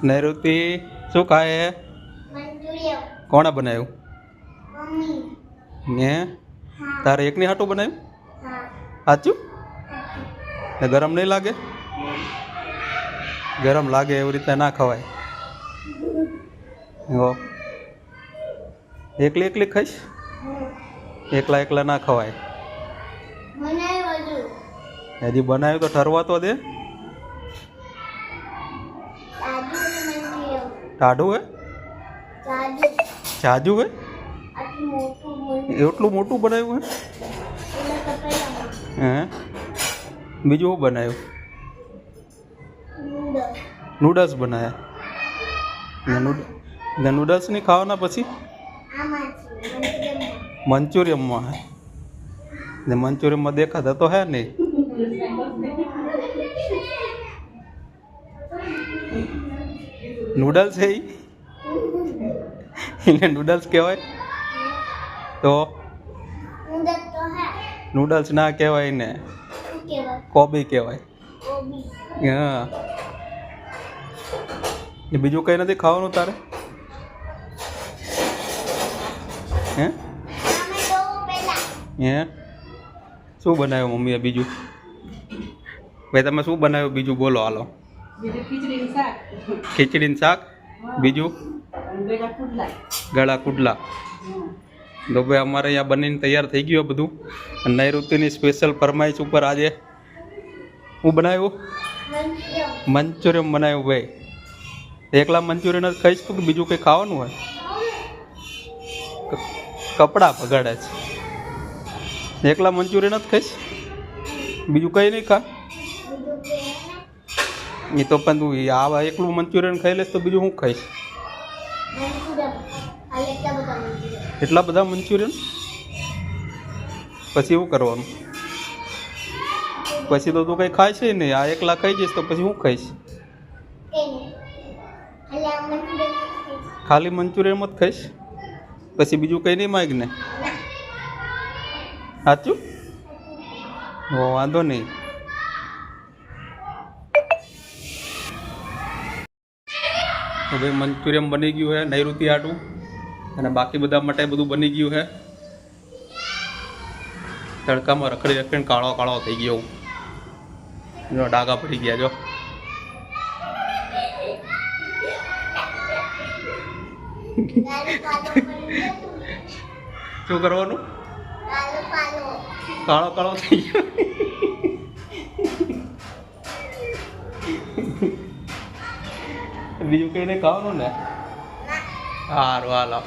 नैऋति शू खाए है? कोणे बनायु? ने तारे एक हाटू बनायु? साचू? ने गरम नहीं लागे? गरम लागे एवी रीते ना खवाय। एकली एकली खाईश? एकला एकला ना खवाय। हजी बनायु तो ठरवा तो दे। टाढू है? चाजू है? एटलू मोटू बनायु है? हैं? बीजू बनायु? नूडल्स बनाया। ने नूडल्स नहीं खावाना पछी? मंचूरियम में है। ने मंचूरियम में देखाता तो है नहीं। नूडल्स है इन्हें नूडल्स कहवाय तो नूडल्स ना कहवाय इन्हें कोबी कहवाय। हाँ बीजू कई नहीं खावानुं तारे? हैं हैं शू बनाव्युं मम्मीए बीजू? भाई तमे शू बनाव्युं बीजू बोलो हालो? खीचड़ी शाक बीजू गला कुडला। तो भाई अमारे यहाँ बनी तैयार थी गयो बधु। नैऋति स्पेशल फरमाइश पर आज हूँ बनाव्यु मंचूरियम बनाव्यु। भाई एकला मंचूरियन ज खाईश तो बीजू कई खावानुं है? कपड़ा बगाड़े छे। एकला मंचूरियन ज खाईश बीजू कई नहीं खा? ये तो पण तू आ एकलू मंचूरियन खाई लेस तो बीजू हूँ खाईश? एटला बधा मंचूरियन पछी हूँ करवानुं? पछी तो तू कई खाईश नहीं। आ एकला खाई जईश तो पछी हूँ खाईश? खाली मंचूरियन मत खाईश? पछी बीजू कई नहीं मांग ने? साचुं? वो वांधो नहीं। तो भाई मंचूरियम बनी गयु है नैऋति हाटू अने बाकी बधा माटे बधुं बनी गयु है। तड़का में रखड़ी रखड़ी काळो काळो थई गयो। जो डागा पड़ी गया जो। शू करवानुं? काळो काळो थई गयो। बीजू कई नहीं खावानुं ने? हारुं हालो।